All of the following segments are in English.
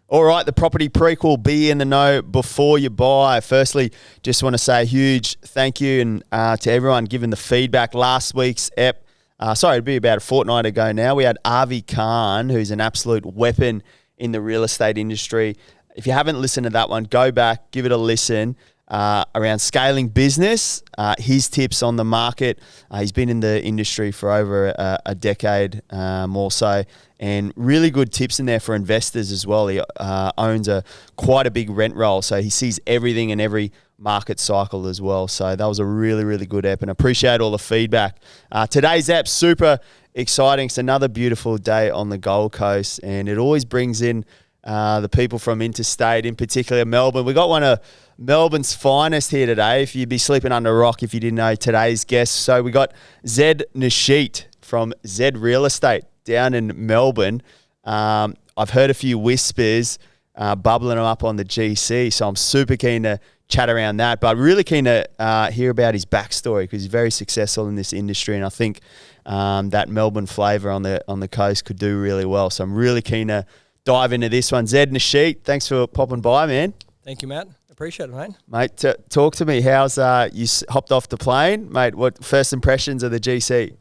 All right, the property prequel, be in the know before you buy. Firstly, just want to say a huge thank you and to everyone giving the feedback. Last week's it'd be about a fortnight ago now, we had Avi Khan, who's an absolute weapon in the real estate industry. If you haven't listened to that one, go back, give it a listen. Around scaling business, his tips on the market. He's been in the industry for over a decade or so, and really good tips in there for investors as well. He owns quite a big rent roll, so he sees everything in every market cycle as well. So that was a really, really good app, and appreciate all the feedback. Today's app, super exciting. It's another beautiful day on the Gold Coast, and it always brings in the people from interstate, in particular Melbourne. We got one of Melbourne's finest here today. If you'd be sleeping under a rock if you didn't know today's guest. So we got Zed Nasheet from Zed Real Estate down in Melbourne. I've heard a few whispers bubbling up on the GC, so I'm super keen to chat around that, but really keen to hear about his backstory because he's very successful in this industry, and I think that Melbourne flavour on the coast could do really well. So I'm really keen to dive into this one. Zed Nasheet, thanks for popping by, man. Thank you, Matt. Appreciate it, mate. Mate, talk to me. How's you hopped off the plane, mate? What first impressions of the GC?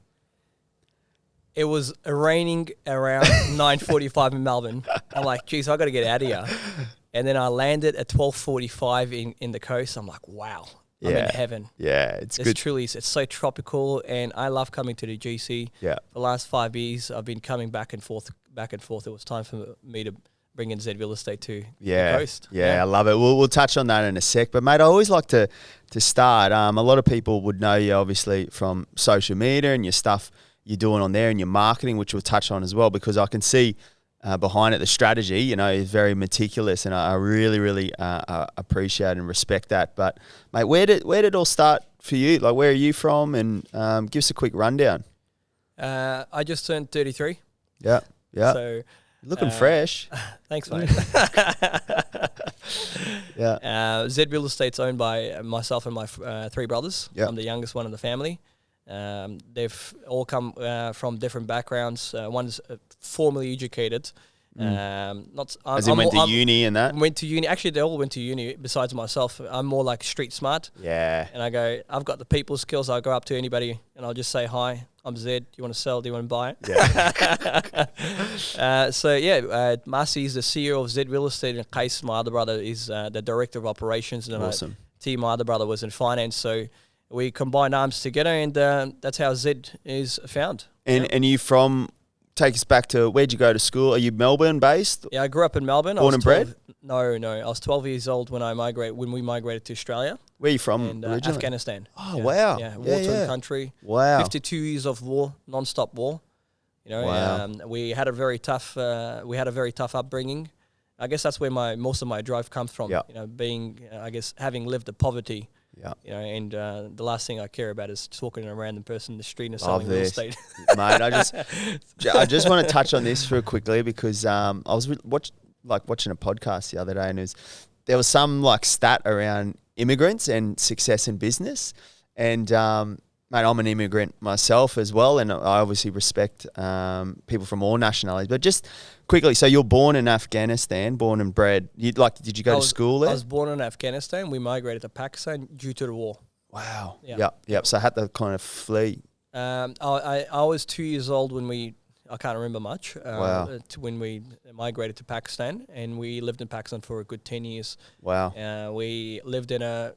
It was raining around 9:45 in Melbourne. I'm like, geez, I got to get out of here. And then I landed at 12:45 in the coast. I'm like, wow, I'm in heaven. Yeah, it's good. Truly, it's so tropical, and I love coming to the GC. Yeah. For the last 5 years, I've been coming back and forth. It was time for me to bring in Zed Real Estate to the coast. Yeah, I love it. We'll touch on that in a sec. But, mate, I always like to start. A lot of people would know you, obviously, from social media and your stuff you're doing on there and your marketing, which we'll touch on as well, because I can see behind it the strategy, is very meticulous, and I really, really appreciate and respect that. But, mate, where did it all start for you? Like, where are you from? And give us a quick rundown. I just turned 33. Yeah. Yeah. So looking fresh. Thanks, mate. Yeah. Zed Real Estate's owned by myself and my 3 brothers. Yeah. I'm the youngest one in the family. They've all come from different backgrounds. One's formally educated. Went to uni and that? Went to uni. Actually, they all went to uni besides myself. I'm more like street smart. Yeah. And I've got the people skills. I'll go up to anybody and I'll just say, hi, I'm Zed. Do you want to sell? Do you want to buy? Yeah. Marcy is the CEO of Zed Real Estate, and Qais, my other brother, is the director of operations. And awesome. My other brother was in finance. So we combined arms together, and that's how Zed is found. And you from... Take us back to, where'd you go to school? Are you Melbourne based? Yeah, I grew up in Melbourne. Born and bred? No. I was 12 years old when we migrated to Australia. Where are you from originally? Afghanistan. Oh, wow. Yeah, war-torn country. Wow. 52 years of war, non-stop war. Wow. We had a very tough upbringing. I guess that's where most of my drive comes from. Yeah. Having lived the poverty. Yeah. And the last thing I care about is talking to a random person in the street and selling real estate. Mate, I just want to touch on this real quickly because I was watching a podcast the other day, and there was some stat around immigrants and success in business. And mate, I'm an immigrant myself as well, and I obviously respect people from all nationalities. But just quickly, so you're born in Afghanistan, born and bred. Did you go to school there? I was born in Afghanistan. We migrated to Pakistan due to the war. Wow. Yeah. Yep. So I had to kind of flee. I was 2 years old when I can't remember much. Wow. When we migrated to Pakistan, and we lived in Pakistan for a good 10 years. Wow. We lived in a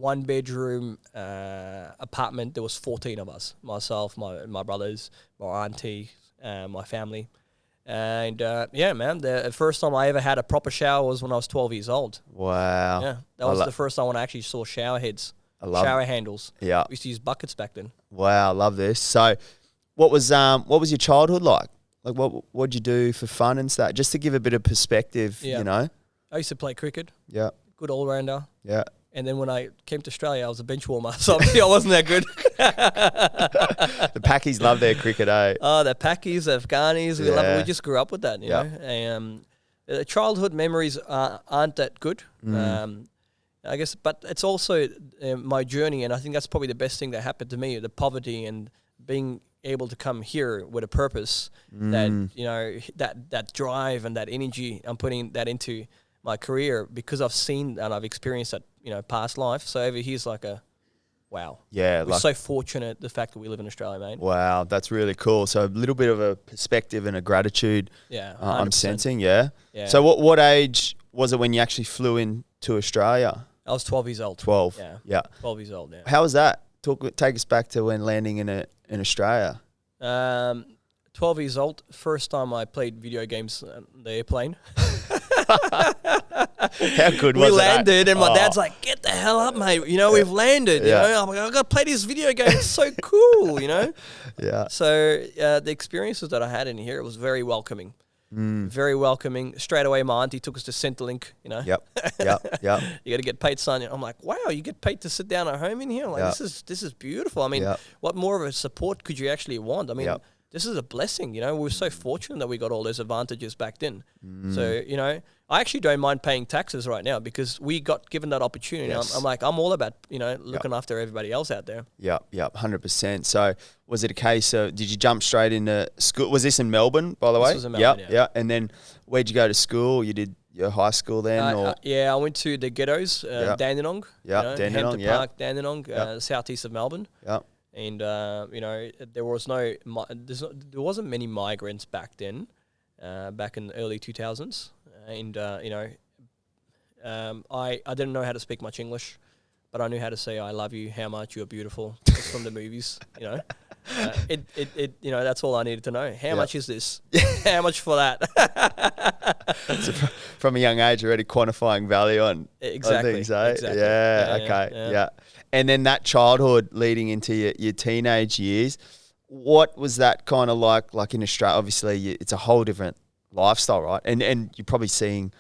1-bedroom apartment. There was 14 of us, myself, my brothers, my auntie, my family. And man, the first time I ever had a proper shower was when I was 12 years old. Wow. Yeah, that was the first time when I actually saw shower heads, shower handles. Yeah. We used to use buckets back then. Wow, I love this. So what was your childhood like? Like what'd you do for fun and stuff? Just to give a bit of perspective, I used to play cricket. Yeah. Good all-rounder. Yeah. And then when I came to Australia, I was a bench warmer, so obviously I wasn't that good. The Packies love their cricket, eh? Oh, the Packies, the Afghanis, we love it. We just grew up with that, you know. Childhood memories aren't that good, I guess, but it's also my journey, and I think that's probably the best thing that happened to me, the poverty and being able to come here with a purpose that, you know, that drive and that energy, I'm putting that into my career because I've seen and I've experienced that, you know, past life. So over here's like a, wow. Yeah. We're so fortunate, the fact that we live in Australia, mate. Wow, that's really cool. So a little bit of a perspective and a gratitude. Yeah, I'm 100%. sensing. Yeah. Yeah. So what age was it when you actually flew into Australia? I was 12 years old. 12. Yeah. Yeah. 12 years old, yeah. How was that? Take us back to when landing in Australia. 12 years old, first time I played video games on the airplane. How good was it? We landed, and my dad's like, "Get the hell up, mate! You know, we've landed. You know, I'm like, I got to play this video game. It's so cool, you know." Yeah. So the experiences that I had in here, it was very welcoming. Very welcoming. Straight away, my auntie took us to Centrelink, you know. Yep. You got to get paid, son. I'm like, wow, you get paid to sit down at home in here? I'm like, this is beautiful. I mean, what more of a support could you actually want? I mean, this is a blessing, you know. We were so fortunate that we got all those advantages back then. So, you know, I actually don't mind paying taxes right now because we got given that opportunity. I'm like, I'm all about, you know, looking after everybody else out there. Yep, 100%. So was it a case of, did you jump straight into school? Was this in Melbourne, by the way? This was in Melbourne, yeah. And then where'd you go to school? You did your high school then? Or? Yeah, I went to the ghettos, Dandenong. Yeah, you know, Dandenong, Hampton Park, Dandenong, southeast of Melbourne. Yeah. And, you know, there wasn't many migrants back then, back in the early 2000s. And, you know, I didn't know how to speak much English, but I knew how to say, I love you, how much you're beautiful, just from the movies, you know. You know, that's all I needed to know. How much is this? How much for that? So from a young age, already quantifying value on things, eh? Exactly. Yeah. And then that childhood leading into your teenage years, what was that kind of like in Australia? Obviously, it's a whole different lifestyle, right? And you're probably seeing,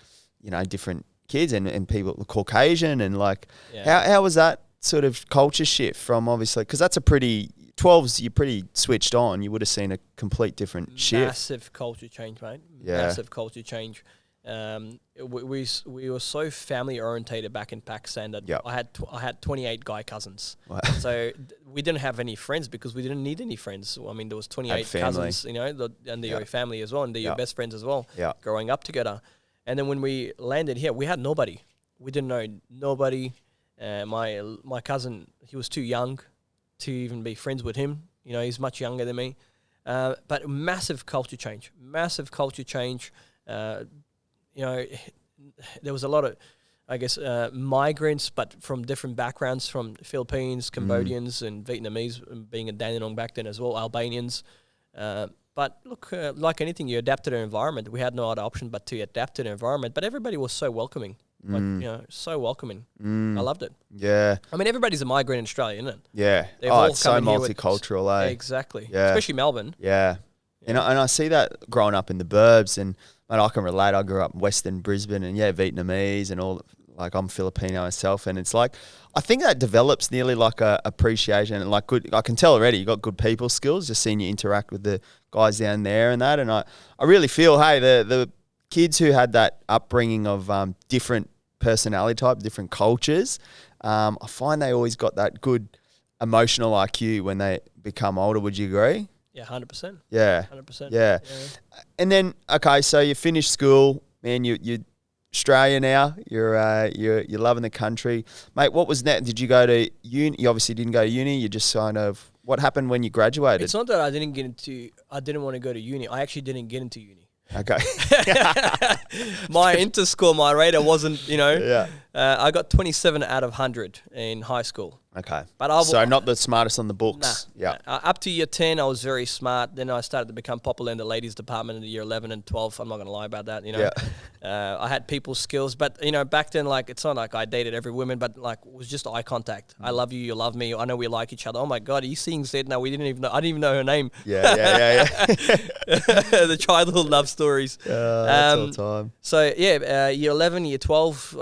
you know, different kids and people, Caucasian, and like, how was that sort of culture shift from, obviously, because that's a pretty, 12s, you're pretty switched on. You would have seen a complete different shift. Massive culture change, mate. Yeah. Massive culture change. We were so family orientated back in Pakistan that I had 28 guy cousins. Wow. So we didn't have any friends because we didn't need any friends. I mean, there was 28 cousins, you know, and they're your family as well, and they're your best friends as well, growing up together. And then when we landed here, we had nobody. We didn't know nobody. My cousin, he was too young to even be friends with him. You know, he's much younger than me. But massive culture change. You know, there was a lot of, I guess, migrants, but from different backgrounds, from Philippines, Cambodians, and Vietnamese, being in Dandenong back then as well, Albanians. But look, like anything, you adapt to the environment. We had no other option but to adapt to the environment. But everybody was so welcoming. Like, you know, so welcoming. I loved it. Yeah. I mean, everybody's a migrant in Australia, isn't it? Yeah. They've all It's so come in here multicultural, eh? Exactly. Yeah. Especially Melbourne. Yeah. And I see that growing up in the burbs, and I can relate. I grew up in Western Brisbane, and Vietnamese and all. Like, I'm Filipino myself, and it's like, I think that develops nearly like a appreciation and like good. I can tell already you got good people skills. Just seeing you interact with the guys down there and that, and I really feel, hey, the kids who had that upbringing of different personality type, different cultures, I find they always got that good emotional IQ when they become older. Would you agree? Yeah, 100%. Yeah, 100%. Yeah. And then, okay, so you finished school, man. You're Australia now. You're loving the country, mate. What was that? Did you go to uni? You obviously didn't go to uni. You just kind of. What happened when you graduated? It's not that I didn't want to go to uni. I actually didn't get into uni. Okay. My inter-score, my radar wasn't, you know. Yeah. I got 27 out of 100 in high school. Okay. But so not the smartest on the books. Nah. Yeah. Up to year 10, I was very smart. Then I started to become popular in the ladies department in the year 11 and 12. I'm not going to lie about that, you know. Yeah. I had people skills, but, you know, back then, like, it's not like I dated every woman, but, like, it was just eye contact. I love you, you love me. I know we like each other. Oh, my God, are you seeing Zed? No, we didn't even know. I didn't even know her name. Yeah. The childhood love stories. That's all time. So, yeah, year 11, year 12,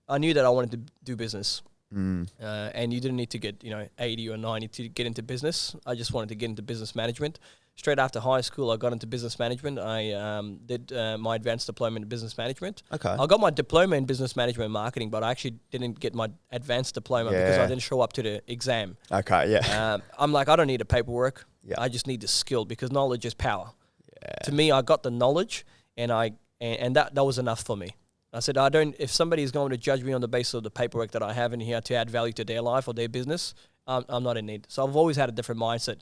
I knew that I wanted to do business. And you didn't need to get, 80 or 90 to get into business. I just wanted to get into business management. Straight after high school, I got into business management. I did my advanced diploma in business management. Okay. I got my diploma in business management and marketing, but I actually didn't get my advanced diploma because I didn't show up to the exam. Okay, yeah. I'm like, I don't need the paperwork. Yeah. I just need the skill because knowledge is power. To me, I got the knowledge, and that was enough for me. I said, if somebody is going to judge me on the basis of the paperwork that I have in here to add value to their life or their business, I'm not in need. So I've always had a different mindset.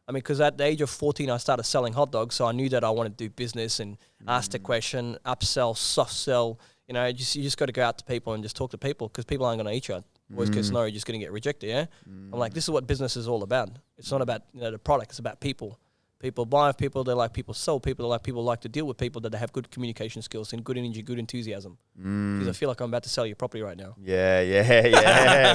I mean, because at the age of 14, I started selling hot dogs, so I knew that I wanted to do business and ask the question, upsell, soft sell. You know, you just got to go out to people and just talk to people because people aren't going to eat you. Worst case scenario, you're just going to get rejected, yeah? I'm like, this is what business is all about. It's not about the product. It's about people. People buy off people. They like people sell people. They like people like to deal with people that have good communication skills and good energy, good enthusiasm. Because I feel like I'm about to sell your property right now. Yeah,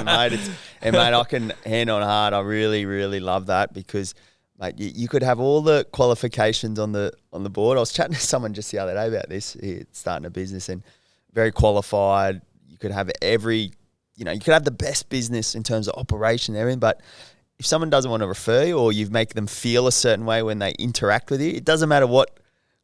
mate. Mate, I can hand on heart. I really, really love that because, mate, you could have all the qualifications on the board. I was chatting to someone just the other day about this. He's starting a business and very qualified. You could have you could have the best business in terms of operation and everything, but if someone doesn't want to refer you or you make them feel a certain way when they interact with you, it doesn't matter what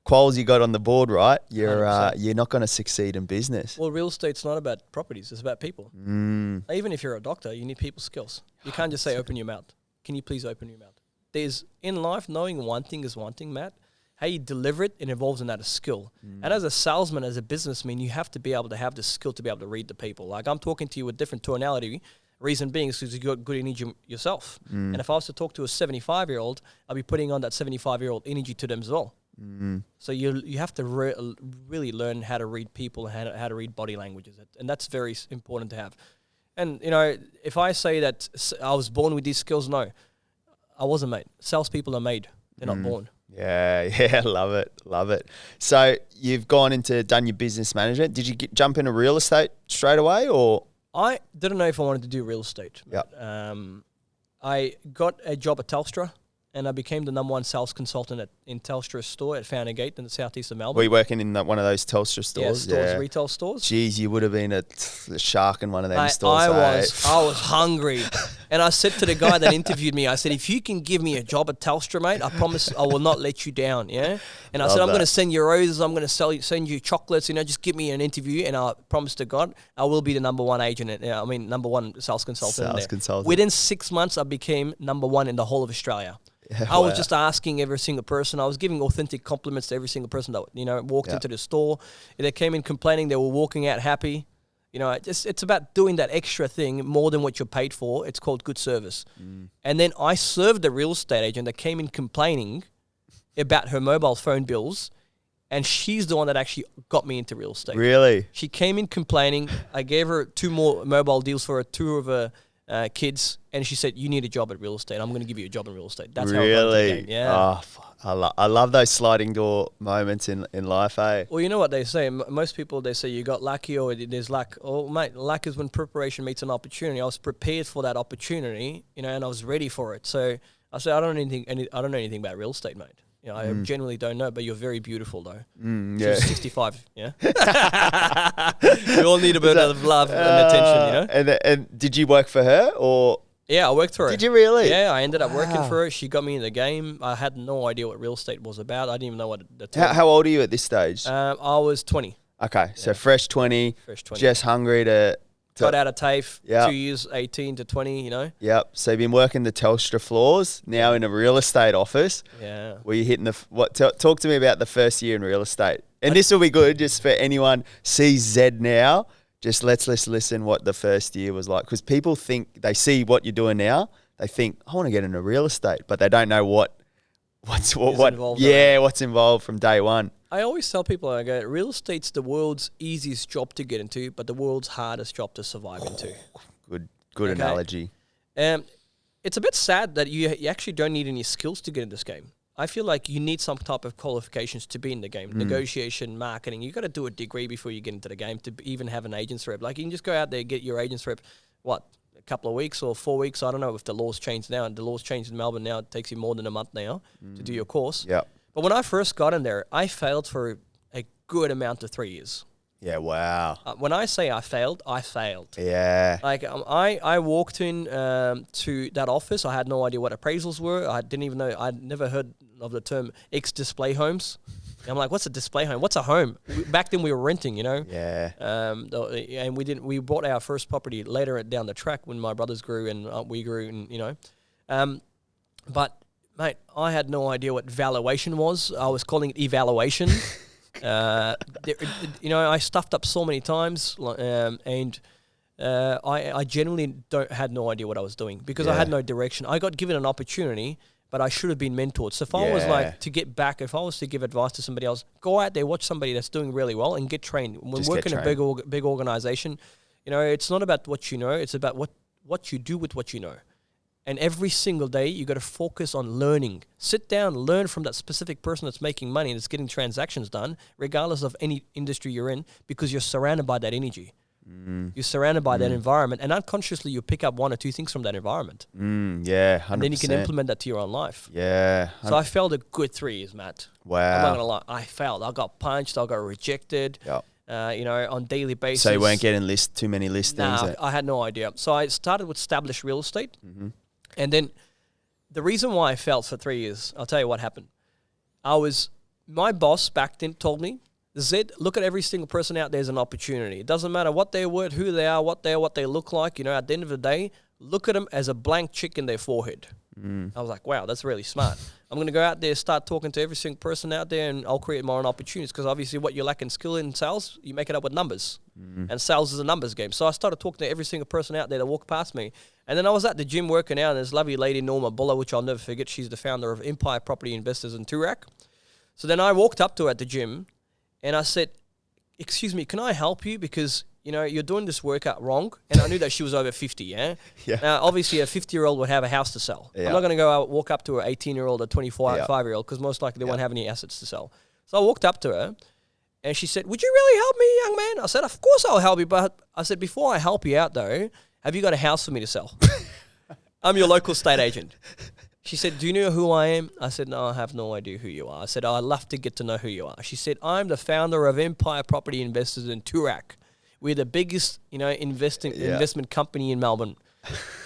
quals you got on the board, right? You're not going to succeed in business. Well, real estate's not about properties. It's about people. Even if you're a doctor, you need people skills. You can't just say, open your mouth. Can you please open your mouth? In life, knowing one thing is one thing, Matt. How you deliver it involves in that a skill. And as a salesman, as a businessman, you have to be able to have the skill to be able to read the people. Like I'm talking to you with different tonality. Reason being is because you got good energy yourself. And if I was to talk to a 75-year-old, I'll be putting on that 75-year-old energy to them as well. So you have to really learn how to read people and how to read body languages. And that's very important to have. And, if I say that I was born with these skills, no, I wasn't, mate. Salespeople are made. They're not born. Yeah, love it. So you've done your business management. Did you jump into real estate straight away or? I didn't know if I wanted to do real estate. Yep. I got a job at Telstra, and I became the #1 sales consultant in Telstra's store at Founder Gate in the southeast of Melbourne. Were you working in one of those Telstra stores? Yeah, retail stores. Jeez, you would have been a shark in one of them stores. I was hungry. And I said to the guy that interviewed me, I said, if you can give me a job at Telstra, mate, I promise I will not let you down, yeah? And I said, I'm going to send you roses, I'm going to send you chocolates, just give me an interview, and I promise to God, I will be the #1 agent, #1 sales consultant. Within 6 months, I became #1 in the whole of Australia. Yeah, I was just asking every single person. I was giving authentic compliments to every single person that walked into the store. They came in complaining. They were walking out happy. It's about doing that extra thing more than what you're paid for. It's called good service. And then I served the real estate agent that came in complaining about her mobile phone bills, and she's the one that actually got me into real estate. Really? She came in complaining. I gave her 2 more mobile deals for 2 of her kids, and she said, you need a job at real estate. I'm going to give you a job in real estate. That's how I got into the game. Yeah. Oh, I love those sliding door moments in life, eh? Well, you know what they say. Most people, they say you got lucky or there's luck. Oh, mate, luck is when preparation meets an opportunity. I was prepared for that opportunity, and I was ready for it. So I said, I don't know anything about real estate, mate. I genuinely don't know, but you're very beautiful, though. Yeah. She's 65, yeah? We all need a bit of love and attention, And did you work for her, or? Yeah, I worked for her. Did you really? Yeah, I ended up working for her. She got me in the game. I had no idea what real estate was about. I didn't even know what the term. How old are you at this stage? I was 20. Okay, so fresh 20, just hungry to got out of TAFE, 2 years, 18 to 20, Yep. So you've been working the Telstra floors, now in a real estate office. Yeah. Were you hitting talk to me about the first year in real estate. And this will be good just for anyone sees Zed now. Just let's listen what the first year was like. Because people think, they see what you're doing now, they think, I want to get into real estate, but they don't know what's involved from day one. I always tell people, I go, real estate's the world's easiest job to get into, but the world's hardest job to survive into. Good analogy. It's a bit sad that you actually don't need any skills to get in this game. I feel like you need some type of qualifications to be in the game. Negotiation, marketing. You got to do a degree before you get into the game to even have an agent's rep. Like you can just go out there, get your agent's rep, a couple of weeks or 4 weeks. I don't know if the laws changed now. The laws changed in Melbourne now. It takes you more than a month now to do your course. Yeah. But when I first got in there, I failed for a good amount of 3 years. Yeah, wow. When I say I failed, I failed. Yeah. Like I walked in to that office. I had no idea what appraisals were. I didn't even know. I'd never heard of the term display homes. And I'm like, what's a display home? What's a home? Back then we were renting, Yeah. And we bought our first property later down the track when my brothers grew and we grew, and but Mate, I had no idea what valuation was. I was calling it evaluation. I stuffed up so many times, and I genuinely had no idea what I was doing because I had no direction. I got given an opportunity, but I should have been mentored. So if I was like to get back, if I was to give advice to somebody else, go out there, watch somebody that's doing really well, and get trained. When working in a big organization, it's not about what you know; it's about what you do with what you know. And every single day, you got to focus on learning. Sit down, learn from that specific person that's making money and that's getting transactions done, regardless of any industry you're in, because you're surrounded by that energy. You're surrounded by that environment, and unconsciously you pick up one or two things from that environment. 100%. And then you can implement that to your own life. Yeah. So I failed a good 3 years, Matt. Wow. I'm not going to lie. I failed. I got punched. I got rejected. Yep. On daily basis. So you weren't getting too many listings? Nah, I had no idea. So I started with established real estate. And then the reason why I failed for 3 years, I'll tell you what happened. My boss back then told me, Zed, look at every single person out there as an opportunity. It doesn't matter what they were, who they are, what they look like. At the end of the day, look at them as a blank check in their forehead. I was like, wow, that's really smart. I'm going to go out there, start talking to every single person out there, and I'll create my own opportunities because obviously what you lack in skill in sales, you make it up with numbers. And sales is a numbers game. So I started talking to every single person out there that walked past me. And then I was at the gym working out, and this lovely lady, Norma Buller, which I'll never forget, she's the founder of Empire Property Investors in Toorak. So then I walked up to her at the gym, and I said, excuse me, can I help you? Because you're doing this workout wrong. And I knew that she was over 50, yeah? Now, obviously, a 50-year-old would have a house to sell. I'm not going to go out, walk up to an 18-year-old or 25-year-old because most likely they won't have any assets to sell. So I walked up to her, and she said, would you really help me, young man? I said, of course I'll help you. But I said, before I help you out, though, have you got a house for me to sell? I'm your local estate agent. She said, do you know who I am? I said, no, I have no idea who you are. I said, I'd love to get to know who you are. She said, I'm the founder of Empire Property Investors in Toorak. We're the biggest, investment company in Melbourne.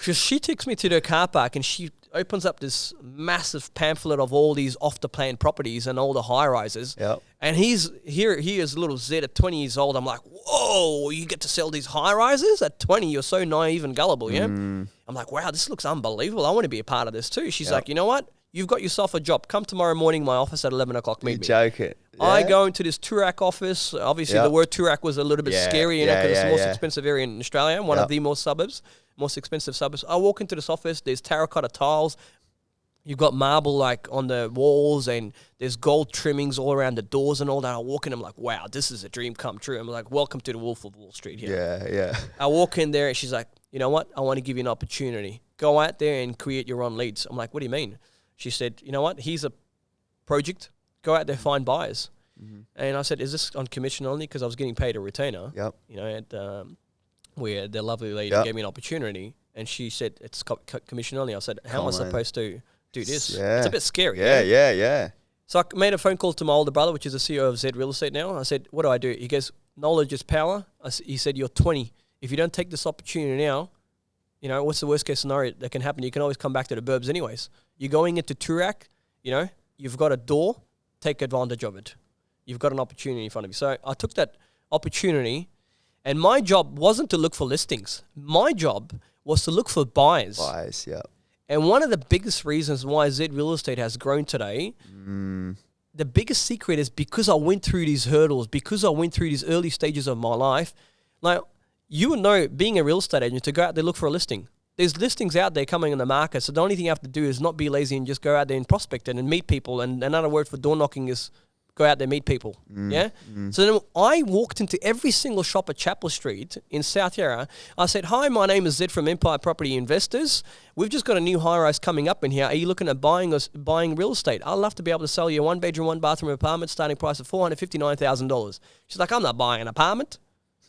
She takes me to the car park and she opens up this massive pamphlet of all these off-the-plan properties and all the high-rises. Yep. And he is little Zed at 20 years old. I'm like, whoa, you get to sell these high-rises? At 20, you're so naive and gullible, yeah? I'm like, wow, this looks unbelievable. I want to be a part of this too. She's like, you know what? You've got yourself a job. Come tomorrow morning, my office at 11 o'clock, meet me. You're joking. Yeah? I go into this Toorak office. Obviously, the word Toorak was a little bit scary, because it's the most expensive area in Australia, one of the most expensive suburbs. I walk into this office. There's terracotta tiles. You've got marble on the walls, and there's gold trimmings all around the doors and all that. I walk in, I'm like, wow, this is a dream come true. I'm like, welcome to the Wolf of Wall Street here. Yeah. I walk in there, and she's like, you know what? I want to give you an opportunity. Go out there and create your own leads. I'm like, what do you mean? She said, you know what? Here's a project. Go out there, find buyers. And I said, is this on commission only? Because I was getting paid a retainer. Yep. Where the lovely lady gave me an opportunity. And she said, it's commission only. I said, how am I supposed to do this? Yeah. It's a bit scary. Yeah. So I made a phone call to my older brother, which is the CEO of Zed Real Estate now. I said, what do? He goes, knowledge is power. He said, you're 20. If you don't take this opportunity now, what's the worst case scenario that can happen? You can always come back to the burbs anyways. You're going into Toorak, you've got a door, take advantage of it. You've got an opportunity in front of you. So I took that opportunity, and my job wasn't to look for listings. My job was to look for buyers. Buyers, yeah. And one of the biggest reasons why Zed Real Estate has grown today, the biggest secret is because I went through these hurdles, because I went through these early stages of my life. Like, you would know, being a real estate agent, to go out there look for a listing. There's listings out there coming in the market, so the only thing you have to do is not be lazy and just go out there and prospect it and meet people. And another word for door knocking is go out there, meet people. So then I walked into every single shop at Chapel Street in South Yarra. I said, hi, my name is Zed from Empire Property Investors. We've just got a new high-rise coming up in here. Are you looking at buying real estate? I'd love to be able to sell you a one-bedroom, one-bathroom apartment, starting price of $459,000. She's like, I'm not buying an apartment.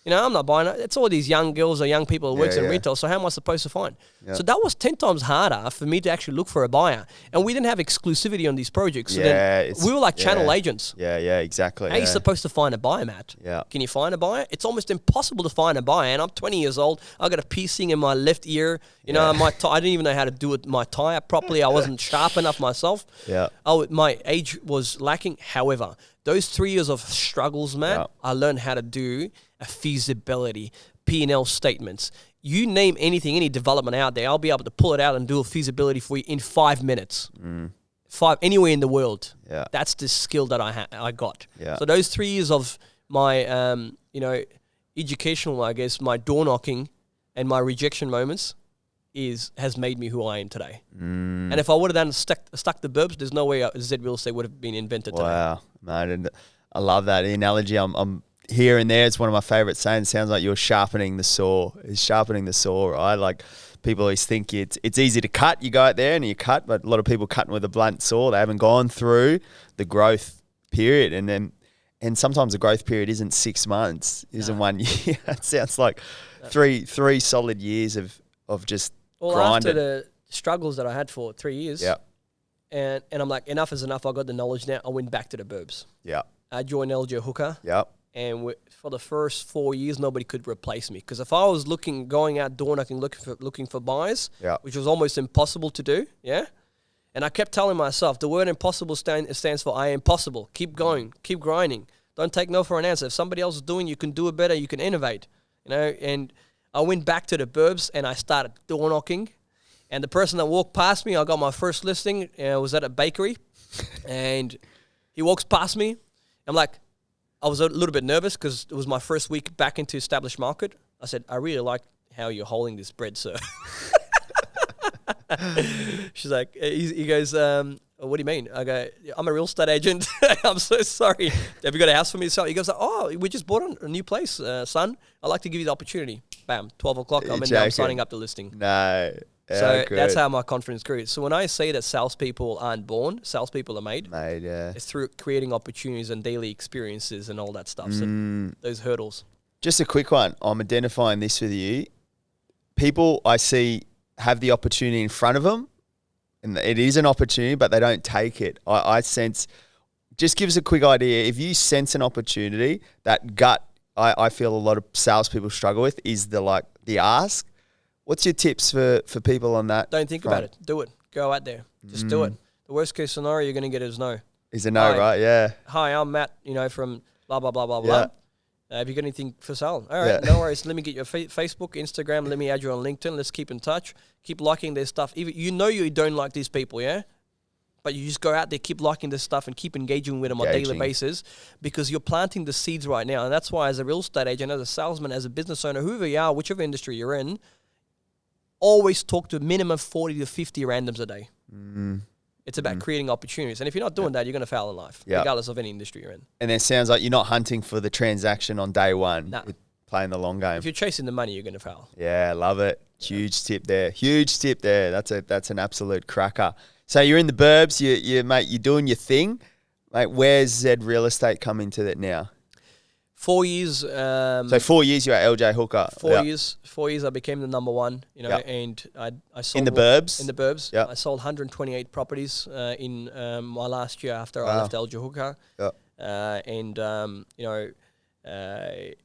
I'm not buying it. It's all these young girls or young people who works in retail, so how am I supposed to find? So that was 10 times harder for me to actually look for a buyer. And we didn't have exclusivity on these projects. So then we were like channel agents. Yeah, exactly. How are you supposed to find a buyer, Matt? Yeah. Can you find a buyer? It's almost impossible to find a buyer. And I'm 20 years old. I got a piercing in my left ear. I didn't even know how to do my tie up properly. I wasn't sharp enough myself. Yeah. My age was lacking. However, those 3 years of struggles, Matt, I learned how to do a feasibility, P&L statements. You name anything, any development out there, I'll be able to pull it out and do a feasibility for you in 5 minutes. anywhere in the world. Yeah. That's the skill that I got. Yeah. So those 3 years of my, educational, I guess, my door knocking and my rejection moments has made me who I am today. And if I would have done stuck the burbs, there's no way Zed Real Estate would have been invented today. Wow, mate, and I love that analogy. I'm here and there. It's one of my favorite sayings. It sounds like you're sharpening the saw. It's sharpening the saw, right? Like people always think it's easy to cut. You go out there and you cut, but a lot of people cutting with a blunt saw. They haven't gone through the growth period, and sometimes the growth period isn't 6 months, isn't 1 year. It sounds like three solid years of just grinding. After the struggles that I had for 3 years, Yeah. and I'm like, enough is enough. I got the knowledge now. I went back to the burbs. Yeah. I joined LJ Hooker. Yeah. And for the first 4 years, nobody could replace me. Because if I was going out door knocking, looking for buyers, Yeah. which was almost impossible to do, yeah. And I kept telling myself, the word impossible stands for I am possible. Keep going, keep grinding. Don't take no for an answer. If somebody else is doing, you can do it better. You can innovate, And I went back to the burbs and I started door knocking. And the person that walked past me, I got my first listing. Was at a bakery, and he walks past me. I'm like, I was a little bit nervous because it was my first week back into established market. I said, I really like how you're holding this bread, sir. She's like, he goes, what do you mean? I go, I'm a real estate agent. I'm so sorry. Have you got a house for me to sell? He goes, oh, we just bought a new place, son. I'd like to give you the opportunity. Bam, 12 o'clock, I'm in there, I'm signing up the listing. No. Yeah, so good. that's how my confidence grew. So when I say that salespeople aren't born, salespeople are made. Made, yeah. It's through creating opportunities and daily experiences and all that stuff. So those hurdles. Just a quick one. I'm identifying this with you. People I see have the opportunity in front of them, and it is an opportunity, but they don't take it. I sense, just give us a quick idea. If you sense an opportunity, that gut, I feel a lot of salespeople struggle with, is the ask. What's your tips for people on that? Don't think about it. Do it. Go out there. Just do it. The worst case scenario you're going to get is no. Is a no, right? Yeah. Hi, I'm Matt, from blah, blah, blah, blah, Yeah. blah. Have you got anything for sale? All right, no worries. Let me get your Facebook, Instagram. Let me add you on LinkedIn. Let's keep in touch. Keep liking their stuff. Even you don't like these people, yeah? But you just go out there, keep liking this stuff and keep engaging with them on a daily basis because you're planting the seeds right now. And that's why as a real estate agent, as a salesman, as a business owner, whoever you are, whichever industry you're in, always talk to minimum 40 to 50 randoms a day. It's about creating opportunities. And if you're not doing that, you're going to fail in life, regardless of any industry you're in. And it sounds like you're not hunting for the transaction on day one. Nah. You're playing the long game. If you're chasing the money, you're going to fail. Yeah, love it. Huge tip there. Huge tip there. That's an absolute cracker. So you're in the burbs, mate, you're doing your thing. Mate, where's Zed Real Estate come into that now? 4 years. So 4 years you're at LJ Hooker. 4 years. 4 years I became the number one, and I sold... In the burbs? In the burbs. Yep. I sold 128 properties in my last year after I left LJ Hooker. Yep.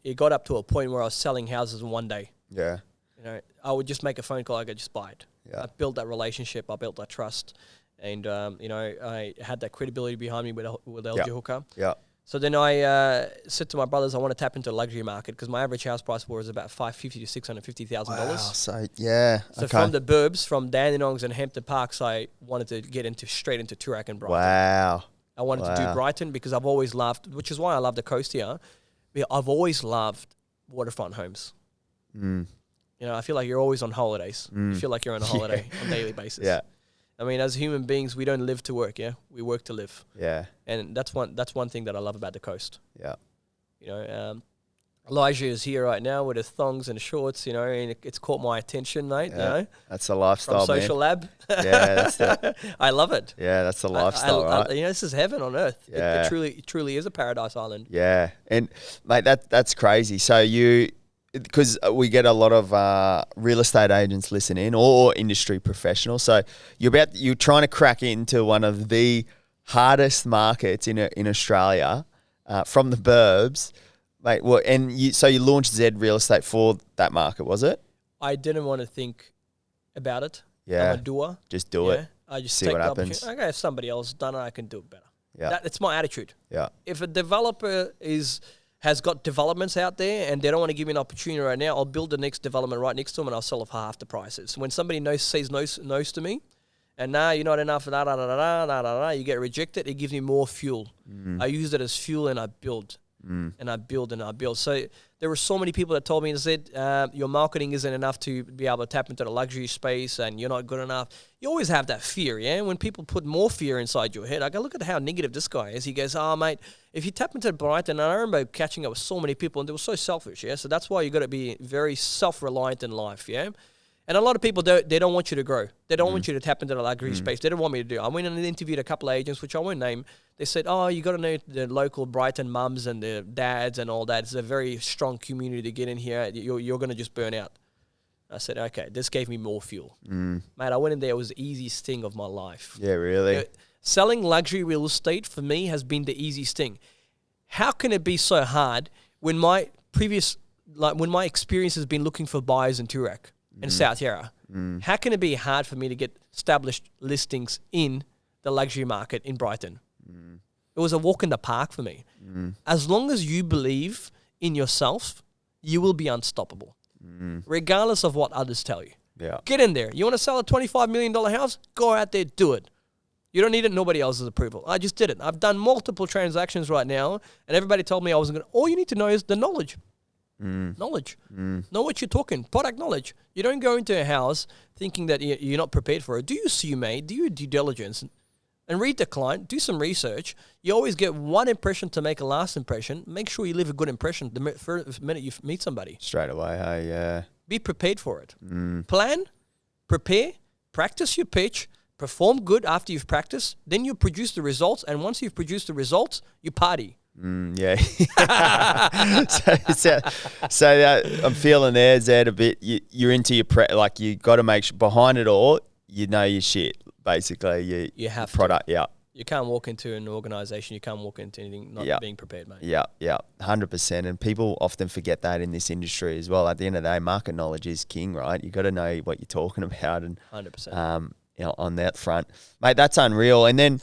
It got up to a point where I was selling houses in one day. Yeah. I would just make a phone call, I could just buy it. Yeah. I built that relationship, I built that trust, and I had that credibility behind me with LJ Hooker. Yeah. So then I said to my brothers, I want to tap into the luxury market because my average house price was about $550,000 to $650,000. Wow. So yeah. So from the burbs, from Dandenongs and Hampton Parks, I wanted to get straight into Toorak and Brighton. Wow. I wanted to do Brighton because I've always loved, which is why I love the coast here. I've always loved waterfront homes. I feel like you're always on holidays. You feel like you're on a holiday on a daily basis. Yeah. I mean, as human beings, we don't live to work, we work to live. Yeah. And that's one thing that I love about the coast. Yeah. Elijah is here right now with his thongs and shorts, and it's caught my attention, mate. Yeah. That's a lifestyle, from Social Lab. Yeah, that's the... I love it. Yeah, that's the lifestyle, right? This is heaven on earth. Yeah. It truly is a paradise island. Yeah. And, mate, that's crazy. So because we get a lot of real estate agents listening or industry professionals. So you're trying to crack into one of the hardest markets in Australia from the burbs, mate. Well, so you launched Zed Real Estate for that market, was it? I didn't want to think about it. Yeah, I'm a doer. Just do it. I just see take what the happens. opportunity. Okay, if somebody else has done it, I can do it better. Yeah, that's my attitude. Yeah. If a developer has got developments out there and they don't want to give me an opportunity right now, I'll build the next development right next to them and I'll sell it for half the prices. When somebody says no to me, And now you're not enough. You get rejected. It gives me more fuel. I use it as fuel, and I build. And I build and I build. So there were so many people that told me and said, your marketing isn't enough to be able to tap into the luxury space, and you're not good enough. You always have that fear, yeah? When people put more fear inside your head, I go, look at how negative this guy is. He goes, oh, mate, if you tap into Brighton, and I remember catching up with so many people, and they were so selfish, yeah? So that's why you got to be very self-reliant in life, yeah? And a lot of people, they don't want you to grow. They don't want you to tap into the luxury space. They don't want me to do it. I went and interviewed a couple of agents, which I won't name. They said, oh, you got to know the local Brighton mums and the dads and all that. It's a very strong community to get in here. You're going to just burn out. I said, okay, this gave me more fuel. Mate, I went in there. It was the easiest thing of my life. Yeah, really? Selling luxury real estate for me has been the easiest thing. How can it be so hard when my experience has been looking for buyers in Toorak? In South Yarra. How can it be hard for me to get established listings in the luxury market in Brighton? It was a walk in the park for me. As long as you believe in yourself, you will be unstoppable, regardless of what others tell you. Yeah. Get in there. You want to sell a $25 million house? Go out there, do it. You don't need nobody else's approval. I just did it. I've done multiple transactions right now, and everybody told me I wasn't going to. All you need to know is the knowledge. Knowledge. Know what you're talking. Product knowledge. You don't go into a house thinking that you're not prepared for it. Do your CMA, do your due diligence, and read the client, do some research. You always get one impression to make a last impression. Make sure you leave a good impression the minute you meet somebody. Straight away, hey, yeah. Be prepared for it. Plan, prepare, practice your pitch, perform good after you've practiced, then you produce the results, and once you've produced the results, you party. Yeah. so I'm feeling there, Zed, a bit. You're into your like you got to make sure behind it all, you know your shit. Basically, you have product. To. Yeah. You can't walk into an organization. You can't walk into anything not being prepared, mate. Yeah, 100%. And people often forget that in this industry as well. At the end of the day, market knowledge is king, right? You got to know what you're talking about, and 100%. On that front, mate, that's unreal. And then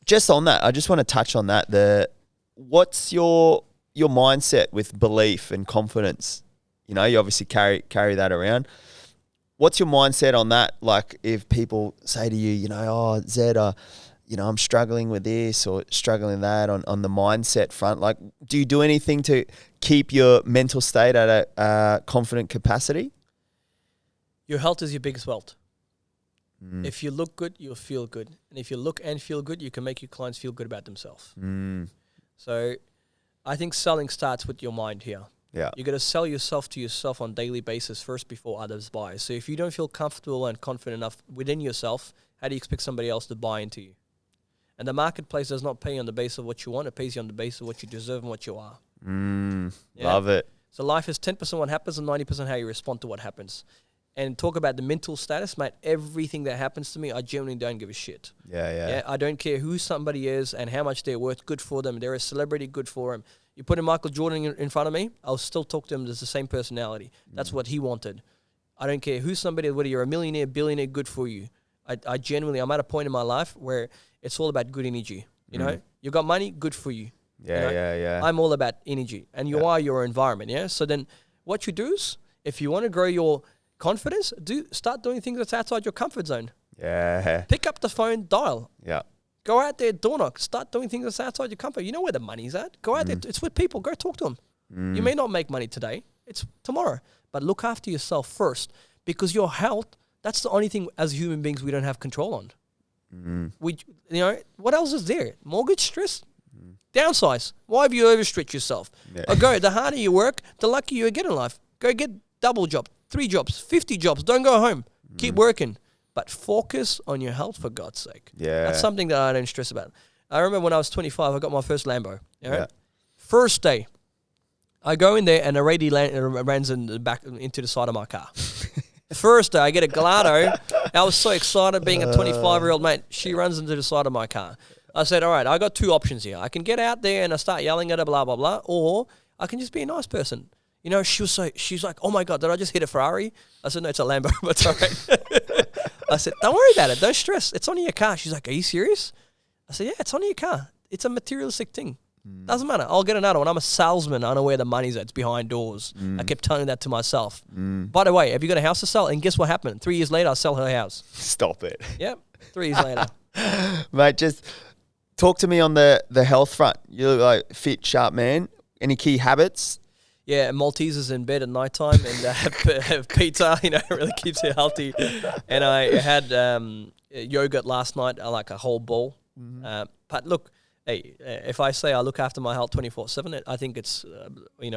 just on that, I just want to touch on that. What's your mindset with belief and confidence? You know, you obviously carry that around. What's your mindset on that? Like if people say to you, you know, oh, Zed, I'm struggling with this or struggling that on the mindset front. Like, do you do anything to keep your mental state at a confident capacity? Your health is your biggest wealth. If you look good, you'll feel good. And if you look and feel good, you can make your clients feel good about themselves. So I think selling starts with your mind here. Yeah. You got to sell yourself to yourself on a daily basis first before others buy. So if you don't feel comfortable and confident enough within yourself, how do you expect somebody else to buy into you? And the marketplace does not pay on the basis of what you want. It pays you on the basis of what you deserve and what you are. Love it. So life is 10% what happens and 90% how you respond to what happens. And talk about the mental status, mate. Everything that happens to me, I genuinely don't give a shit. Yeah. I don't care who somebody is and how much they're worth. Good for them. They're a celebrity. Good for them. You put a Michael Jordan in front of me, I'll still talk to him as the same personality. That's what he wanted. I don't care who somebody, whether you're a millionaire, billionaire, good for you. I genuinely, I'm at a point in my life where it's all about good energy. You know, you got money, good for you. Yeah. I'm all about energy, and you are your environment. Yeah. So then, what you do is, if you want to grow your confidence, start doing things that's outside your comfort zone. Yeah. Pick up the phone, dial. Yeah. Go out there, door knock. Start doing things that's outside your comfort. You know where the money's at. Go out there. It's with people. Go talk to them. You may not make money today. It's tomorrow. But look after yourself first, because your health, that's the only thing as human beings we don't have control on. What else is there? Mortgage stress? Downsize. Why have you overstretched yourself? Yeah. The harder you work, the luckier you get in life. Go get double job, 3 jobs, 50 jobs. Don't go home. Keep working. But focus on your health, for God's sake. Yeah. That's something that I don't stress about. I remember when I was 25, I got my first Lambo. Yeah. First day, I go in there and a radio runs in the back into the side of my car. First day, I get a Gallardo. I was so excited being a 25-year-old mate. She runs into the side of my car. I said, all right, I got 2 options here. I can get out there and I start yelling at her, blah, blah, blah, or I can just be a nice person. You know, she's like, oh my God, did I just hit a Ferrari? I said, no, it's a Lambo, but it's all right. I said, don't worry about it. Don't stress. It's only your car. She's like, are you serious? I said, yeah, it's only your car. It's a materialistic thing. Doesn't matter. I'll get another one. I'm a salesman. I know where the money's at. It's behind doors. I kept telling that to myself. By the way, have you got a house to sell? And guess what happened? 3 years later, I sell her house. Stop it. Yep. 3 years later. Mate, just talk to me on the health front. You look like fit, sharp man. Any key habits? Yeah, Maltesers in bed at night time and have pizza, it really keeps you healthy. And I had yogurt last night, like a whole bowl. Mm-hmm. But look, hey, if I say I look after my health 24/7, I think it's,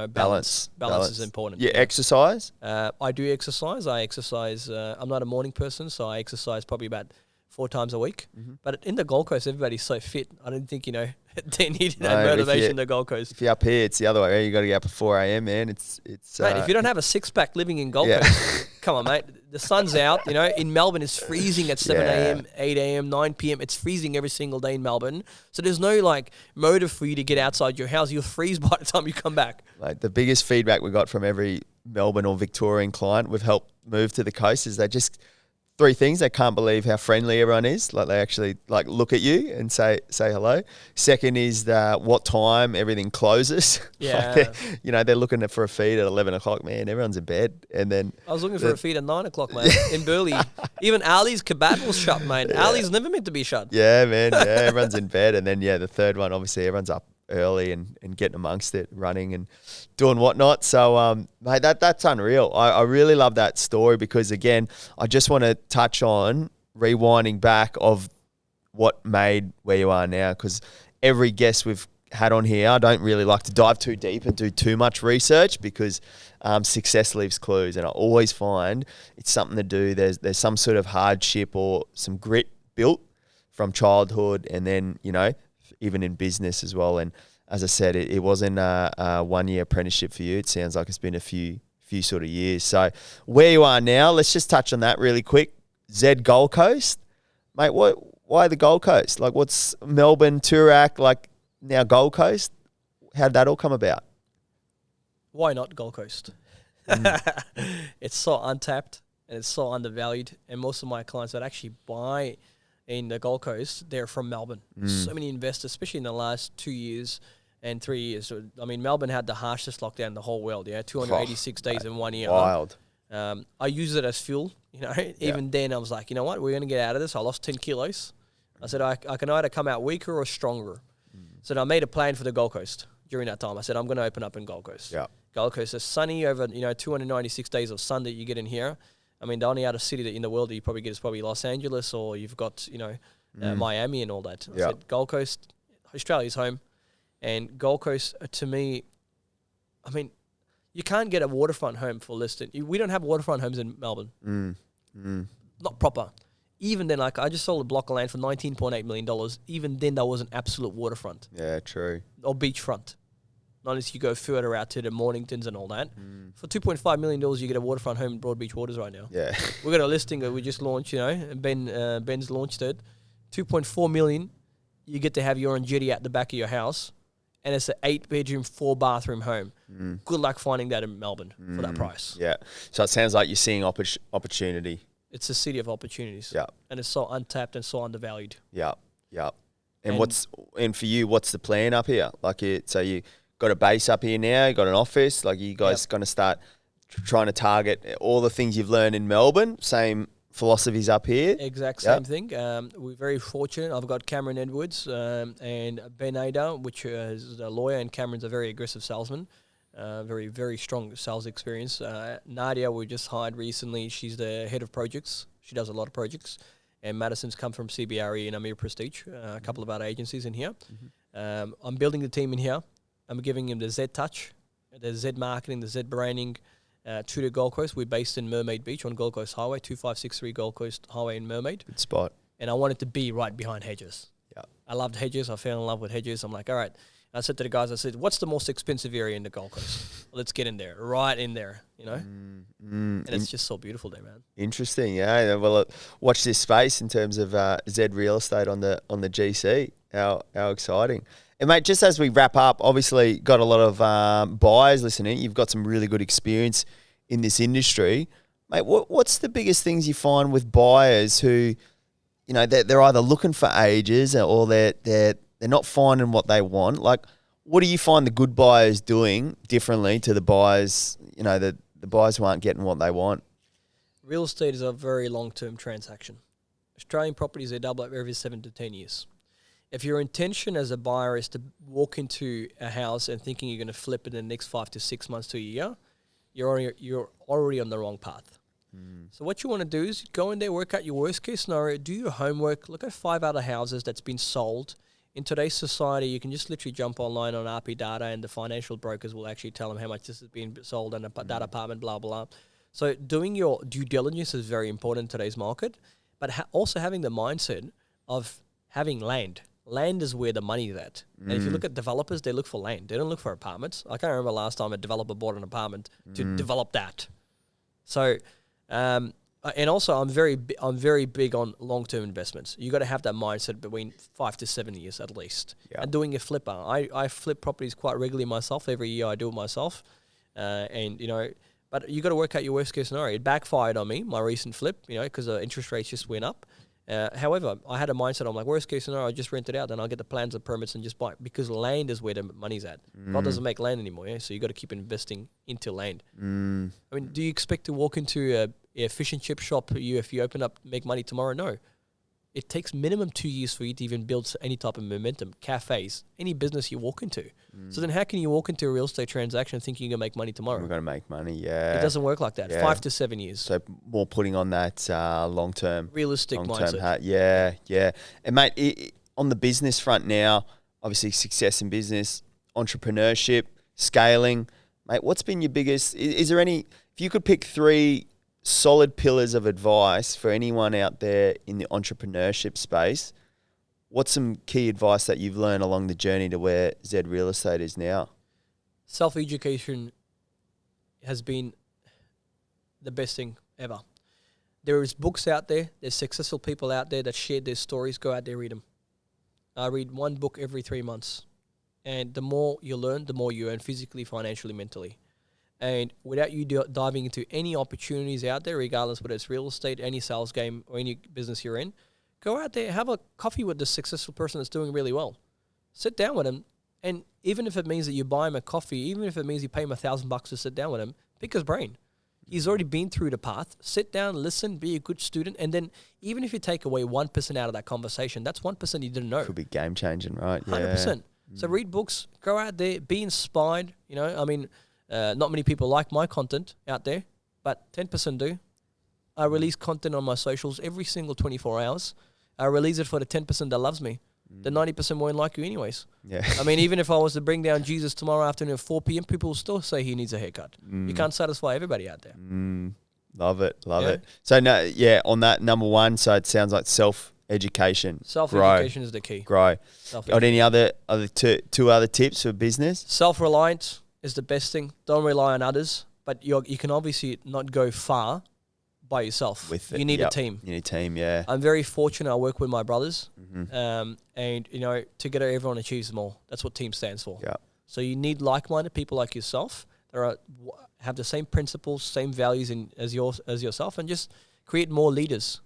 balance. Balance is important. You exercise? I do exercise. I'm not a morning person, so I exercise probably about 4 times a week. Mm-hmm. But in the Gold Coast, everybody's so fit. I don't think, they need that No, motivation in the Gold Coast. If you're up here, it's the other way. You got to get up at 4 a.m, man. It's Mate, if you don't have a six-pack living in Gold Coast, come on, mate. The sun's out. In Melbourne, it's freezing at 7 a.m., 8 a.m., 9 p.m. It's freezing every single day in Melbourne. So there's no, motive for you to get outside your house. You'll freeze by the time you come back. Like, the biggest feedback we got from every Melbourne or Victorian client we've helped move to the coast is they just... 3 things: they can't believe how friendly everyone is. Like, they actually look at you and say hello. Second is what time everything closes. Yeah. They're looking for a feed at 11 o'clock. Man, everyone's in bed. And then I was looking for a feed at 9 o'clock, mate, in Burleigh. Even Ali's kebab was shut, mate. Yeah. Ali's never meant to be shut. Yeah, man. Yeah, everyone's in bed. And then the third one, obviously, everyone's up early and getting amongst it, running and doing whatnot. So, mate, that's unreal. I really love that story because, again, I just want to touch on rewinding back of what made where you are now, because every guest we've had on here, I don't really like to dive too deep and do too much research because success leaves clues, and I always find it's something to do. There's some sort of hardship or some grit built from childhood, and then, even in business as well. And as I said, it wasn't a 1-year apprenticeship for you. It sounds like it's been a few sort of years. So where you are now, let's just touch on that really quick. Zed Gold Coast, mate. Why the Gold Coast? What's Melbourne, Toorak, now Gold Coast? How did that all come about? Why not Gold Coast? It's so untapped and it's so undervalued. And most of my clients that actually buy in the Gold Coast, they're from Melbourne. So many investors, especially in the last 2 years and 3 years. So, Melbourne had the harshest lockdown in the whole world. 286 days in 1 year. Wild. I use it as fuel. Even then I was like, you know what? We're going to get out of this. I lost 10 kilos. I said, I can either come out weaker or stronger. So I made a plan for the Gold Coast during that time. I said, I'm going to open up in Gold Coast. Yeah. Gold Coast is sunny over, 296 days of sun that you get in here. The only other city that in the world that you probably get is probably Los Angeles, or you've got, Miami and all that. I said, Gold Coast, Australia's home. And Gold Coast, to me, you can't get a waterfront home for less than... We don't have waterfront homes in Melbourne. Not proper. Even then, I just sold a block of land for $19.8 million. Even then, that was an absolute waterfront. Yeah, true. Or beachfront. Not unless you go further out to the Morningtons and all that. For $2.5 million, you get a waterfront home in Broadbeach Waters right now. Yeah. We got a listing that we just launched, Ben's launched it. $2.4 million, you get to have your own jetty at the back of your house. And it's an 8-bedroom, 4-bathroom home. Good luck finding that in Melbourne for that price. Yeah. So it sounds like you're seeing opportunity. It's a city of opportunities. Yeah. And it's so untapped and so undervalued. Yeah. Yeah. And for you, what's the plan up here? So you got a base up here now, you got an office, you guys going to start trying to target all the things you've learned in Melbourne, same philosophies up here? Exact same thing. We're very fortunate. I've got Cameron Edwards and Ben Ada, which is a lawyer, and Cameron's a very aggressive salesman. Very, very strong sales experience. Nadia, we just hired recently. She's the head of projects. She does a lot of projects. And Madison's come from CBRE and Amir Prestige, a couple of other agencies in here. I'm building the team in here. I'm giving him the Zed touch, the Zed marketing, the Zed branding to the Gold Coast. We're based in Mermaid Beach on Gold Coast Highway, 2563 Gold Coast Highway in Mermaid. Good spot. And I wanted to be right behind Hedges. Yeah. I loved Hedges. I fell in love with Hedges. I'm like, all right. I said to the guys, what's the most expensive area in the Gold Coast? Let's get in there, right in there, And it's just so beautiful there, man. Interesting, yeah. Well, watch this space in terms of Zed Real Estate on the GC. How exciting. And, mate, just as we wrap up, obviously got a lot of buyers listening. You've got some really good experience in this industry. Mate, what's the biggest things you find with buyers who, they're either looking for ages or they're not finding what they want? What do you find the good buyers doing differently to the buyers, the buyers who aren't getting what they want? Real estate is a very long-term transaction. Australian properties, they double up every 7 to 10 years. If your intention as a buyer is to walk into a house and thinking you're going to flip it in the next 5 to 6 months to a year, you're already on the wrong path. So what you want to do is go in there, work out your worst case scenario, do your homework, look at 5 other houses that's been sold. In today's society, you can just literally jump online on RP data and the financial brokers will actually tell them how much this has been sold and that apartment, blah, blah. So doing your due diligence is very important in today's market, but also having the mindset of having land. Land is where the money is at. And if you look at developers, they look for land. They don't look for apartments. I can't remember last time a developer bought an apartment to develop that. So, and also I'm very big on long-term investments. You got to have that mindset between 5 to 7 years at least. And doing a flipper. I flip properties quite regularly myself. Every year I do it myself. And, you know, but you got to work out your worst case scenario. It backfired on me, my recent flip, you know, because the interest rates just went up. However, I had a mindset, I'm like, worst case scenario, I just rent it out, then I'll get the plans and permits and just buy it, because land is where the money's at. God doesn't make land anymore, yeah? So you got to keep investing into land. I mean, do you expect to walk into a fish and chip shop if you open up, make money tomorrow? No. It takes minimum 2 years for you to even build any type of momentum. Cafes, any business you walk into. So then how can you walk into a real estate transaction thinking you're going to make money tomorrow? We're going to make money, yeah. It doesn't work like that. 5 to 7 years. So more putting on that long-term. Realistic mindset. Yeah. And mate, on the business front now, obviously success in business, entrepreneurship, scaling. Mate, what's been your biggest, is there any, if you could pick 3 solid pillars of advice for anyone out there in the entrepreneurship space, what's some key advice that you've learned along the journey to where Zed Real Estate is now? Self-education has been the best thing ever. There is books out there. There's successful people out there that shared their stories. Go out there, read them. I read one book every 3 months. And the more you learn, the more you earn physically, financially, mentally. And without you diving into any opportunities out there, regardless whether it's real estate, any sales game, or any business you're in, go out there, have a coffee with the successful person that's doing really well. Sit down with him, and even if it means that you buy him a coffee, even if it means you pay him $1,000 to sit down with him, pick his brain. He's already been through the path. Sit down, listen, be a good student, and then even if you take away 1% out of that conversation, that's 1% you didn't know. Could be game changing, right? 100%. So read books, go out there, be inspired. You know, I mean, not many people like my content out there, but 10% do. I release content on my socials every single 24 hours. I release it for the 10% that loves me. The 90% won't like you anyways. Yeah. I mean, even if I was to bring down Jesus tomorrow afternoon at 4 p.m., people will still say he needs a haircut. You can't satisfy everybody out there. Love it. So, on that, number one, so it sounds like self-education. Self-education is the key. Grow. Got any other two other tips for business? Self-reliance is the best thing. Don't rely on others, but you can obviously not go far by yourself. You need a team. You need a team, yeah. I'm very fortunate. I work with my brothers, and you know, together everyone achieves more. That's what team stands for. Yeah. So you need like-minded people like yourself that have the same principles, same values as yourself, and just create more leaders.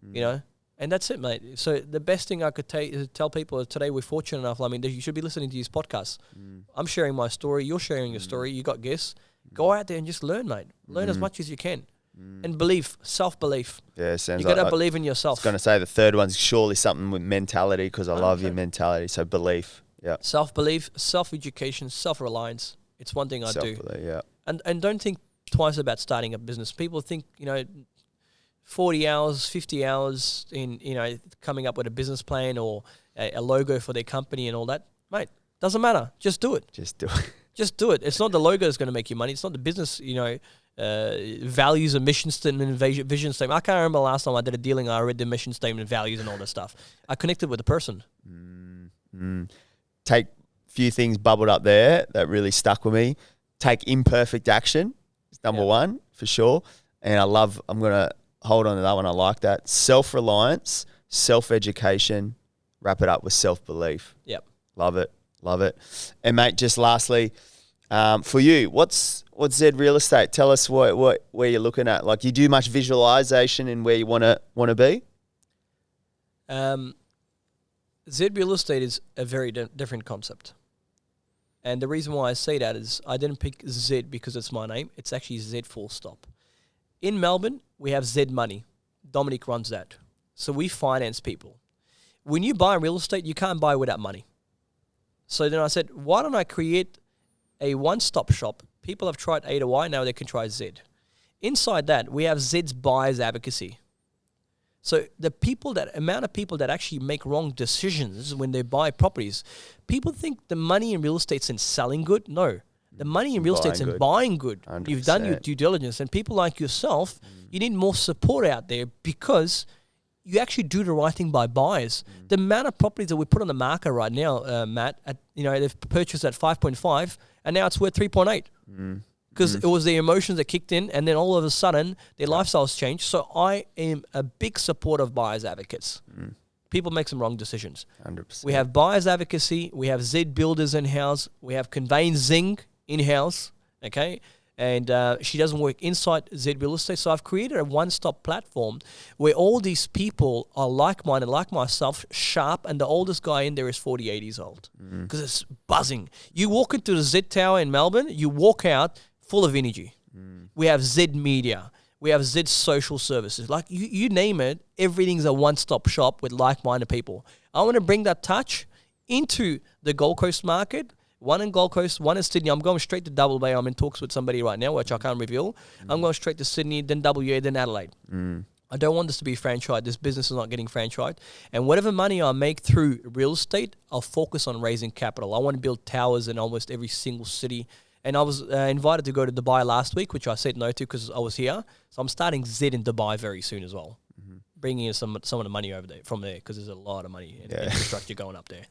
You know. And that's it, mate. So the best thing I could tell people is today we're fortunate enough. I mean, you should be listening to these podcasts. I'm sharing my story. You're sharing your story. You got guests. Go out there and just learn, mate. Learn as much as you can. And belief, self-belief. Yeah, sounds you got to believe in yourself. I was going to say the third one's surely something with mentality, because I love your mentality. So belief, yeah. Self-belief, self-education, self-reliance. It's one thing I do. Yeah. And don't think twice about starting a business. People think, 40 hours, 50 hours in, coming up with a business plan or a logo for their company and all that. Mate, doesn't matter. Just do it. Just do it. Just do it. It's not the logo that's going to make you money. It's not the business, values and mission statement and vision statement. I can't remember the last time I did a dealing. I read the mission statement, values and all that stuff. I connected with the person. Take a few things bubbled up there that really stuck with me. Take imperfect action. It's number one for sure. And I'm going to hold on to that one. I like that. Self-reliance, self-education, wrap it up with self-belief. Yep. Love it. And mate, just lastly, for you, what's Zed Real Estate? Tell us where you're looking at. Like, you do much visualization in where you want to be? Zed Real Estate is a very different concept. And the reason why I say that is I didn't pick Zed because it's my name. It's actually Zed full stop. In Melbourne, we have Zed Money. Dominic runs that. So we finance people. When you buy real estate, you can't buy without money. So then I said, why don't I create a one-stop shop? People have tried A to Y, now they can try Z. Inside that, we have Zed's buyers advocacy. So the amount of people that actually make wrong decisions when they buy properties, people think the money in real estate's in selling good. No, the money in real estate's in buying good. 100%. You've done your due diligence, and people like yourself, you need more support out there because you actually do the right thing by buyers. The amount of properties that we put on the market right now, Matt, they've purchased at 5.5, and now it's worth 3.8. Because it was the emotions that kicked in, and then all of a sudden, their lifestyles changed. So I am a big supporter of buyers advocates. People make some wrong decisions. 100%. We have buyers advocacy. We have Zed builders in-house. We have conveyancing in-house, okay? And she doesn't work inside Zed Real Estate. So I've created a one-stop platform where all these people are like-minded, like myself, sharp, and the oldest guy in there is 48 years old. Because it's buzzing. You walk into the Zed Tower in Melbourne, you walk out full of energy. We have Zed Media. We have Zed Social Services. Like, you name it, everything's a one-stop shop with like-minded people. I want to bring that touch into the Gold Coast market. One in Gold Coast, one in Sydney. I'm going straight to Double Bay. I'm in talks with somebody right now, which I can't reveal. I'm going straight to Sydney, then WA, then Adelaide. I don't want this to be franchised. This business is not getting franchised. And whatever money I make through real estate, I'll focus on raising capital. I want to build towers in almost every single city. And I was invited to go to Dubai last week, which I said no to because I was here. So I'm starting Zed in Dubai very soon as well. Bringing in some of the money over there from there because there's a lot of money in infrastructure going up there.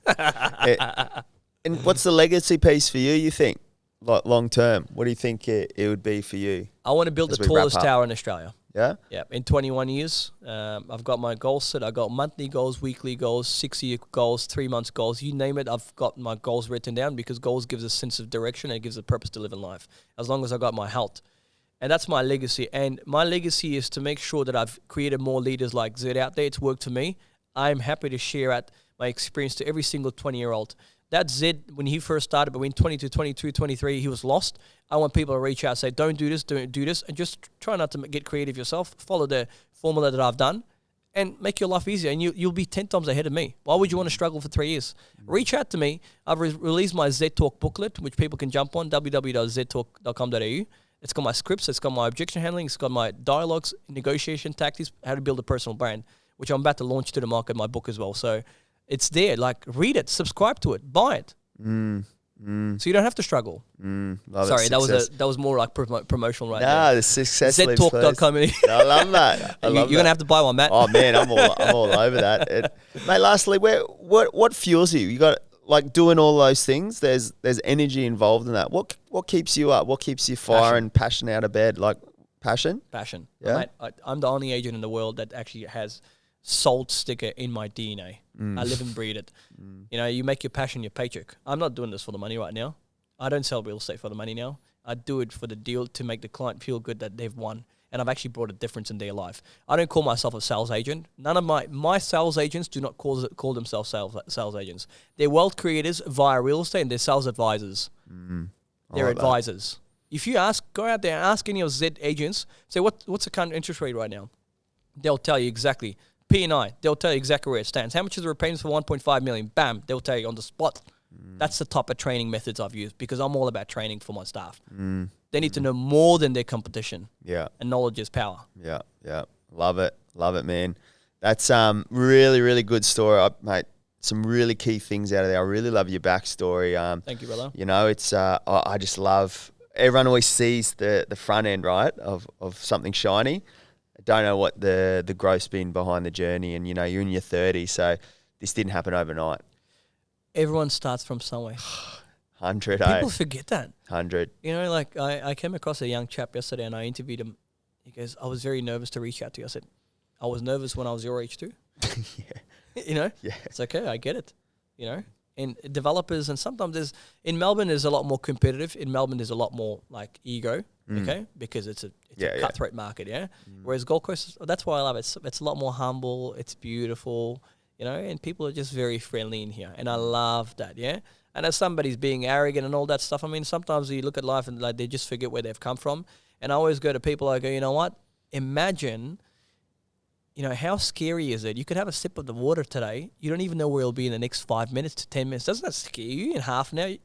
And what's the legacy piece for you, you think? Like long term, what do you think it would be for you? I want to build the tallest tower in Australia. Yeah? Yeah. In 21 years, I've got my goals set. I got monthly goals, weekly goals, 6-year goals, 3 months goals. You name it, I've got my goals written down because goals gives a sense of direction and it gives a purpose to live in life. As long as I got my health. And that's my legacy. And my legacy is to make sure that I've created more leaders like Zed out there. It's worked for me. I'm happy to share out my experience to every single 20-year-old. That Zed, when he first started, between 22, 22, 23, he was lost. I want people to reach out and say, don't do this, and just try not to get creative yourself. Follow the formula that I've done and make your life easier, and you'll be 10 times ahead of me. Why would you want to struggle for 3 years? Reach out to me. I've released my Zed Talk booklet, which people can jump on, www.zedtalk.com.au. It's got my scripts, it's got my objection handling, it's got my dialogues, negotiation tactics, how to build a personal brand, which I'm about to launch to the market, my book as well. So it's there. Like, read it, subscribe to it, buy it. So you don't have to struggle. Sorry, that was more like promotional right there. No, the success lives first. Zedtalk.com. I love that. You're going to have to buy one, Matt. Oh, man, I'm all over that. Mate, lastly, what fuels you? You got, like, doing all those things, there's energy involved in that. What keeps you up? What keeps you firing, passion out of bed? Like, passion? Passion. Yeah? Mate, I'm the only agent in the world that actually has salt sticker in my DNA. I live and breathe it. You know, you make your passion your paycheck. I'm not doing this for the money right now. I don't sell real estate for the money now. I do it for the deal to make the client feel good that they've won. And I've actually brought a difference in their life. I don't call myself a sales agent. None of my sales agents do not call themselves sales agents. They're wealth creators via real estate, and they're sales advisors. They're advisors. If you go out there and ask any of Zed agents, say, what's the current interest rate right now? They'll tell you exactly. P&I, they'll tell you exactly where it stands. How much is the repayments for 1.5 million? Bam, they'll tell you on the spot. That's the type of training methods I've used because I'm all about training for my staff. They need to know more than their competition. Yeah. And knowledge is power. Yeah, yeah. Love it, man. That's really, really good story, mate. Some really key things out of there. I really love your backstory. Thank you, brother. You know, it's I just love, everyone always sees the front end, right, of something shiny. Don't know what the growth's been behind the journey, and you know you're in your 30s, so this didn't happen overnight. Everyone starts from somewhere. 100. People forget that. 100. You know, like I came across a young chap yesterday, and I interviewed him. He goes, "I was very nervous to reach out to you." I said, "I was nervous when I was your age too." Yeah. You know, it's okay. I get it. You know, and developers, and sometimes in Melbourne there's a lot more competitive. In Melbourne there's a lot more like ego. Okay, because it's a cutthroat market, Whereas Gold Coast, that's why I love it. It's a lot more humble. It's beautiful, you know, and people are just very friendly in here, and I love that, And as somebody's being arrogant and all that stuff, I mean, sometimes you look at life and like they just forget where they've come from. And I always go to people, I go, you know what? Imagine how scary is it? You could have a sip of the water today. You don't even know where it'll be in the next 5 minutes to 10 minutes. Doesn't that scare you in half an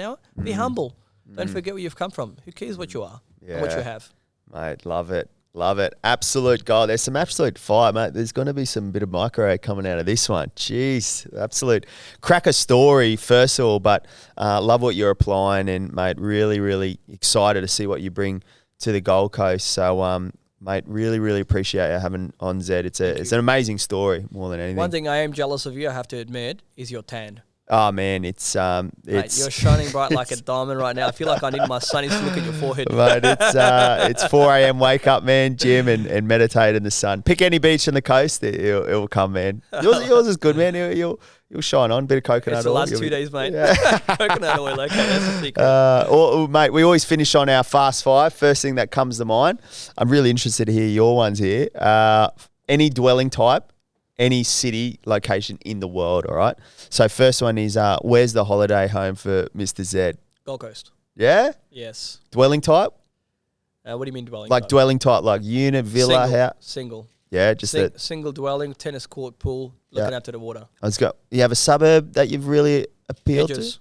hour? Be humble. Don't forget where you've come from. Who cares what you are and what you have? Mate, love it. Love it. Absolute gold. There's some absolute fire, mate. There's going to be some bit of micro coming out of this one. Jeez, absolute cracker story, first of all, but love what you're applying and, mate, really, really excited to see what you bring to the Gold Coast. So, mate, really, really appreciate you having on Zed. It's an amazing story more than anything. One thing I am jealous of you, I have to admit, is your tan. Oh man, it's Mate, you're shining bright like a diamond right now. I feel like I need my sunnies to look at your forehead. Mate, it's 4 a.m. wake up, man, gym and meditate in the sun. Pick any beach on the coast, it'll come, man. Yours is good, man. You'll shine on. Bit of coconut oil. It's the last 2 days, mate. Yeah. Coconut oil, okay, that's the secret. Mate, we always finish on our fast five. First thing that comes to mind. I'm really interested to hear your ones here. Any dwelling type, any city location in the world, all right? So first one is, where's the holiday home for Mr. Zed? Gold Coast. Yeah? Yes. Dwelling type? What do you mean dwelling like type? Dwelling type, like unit, villa, house? Single. Yeah, just single dwelling, tennis court, pool, looking out to the water. Let's go. You have a suburb that you've really appealed Hedges.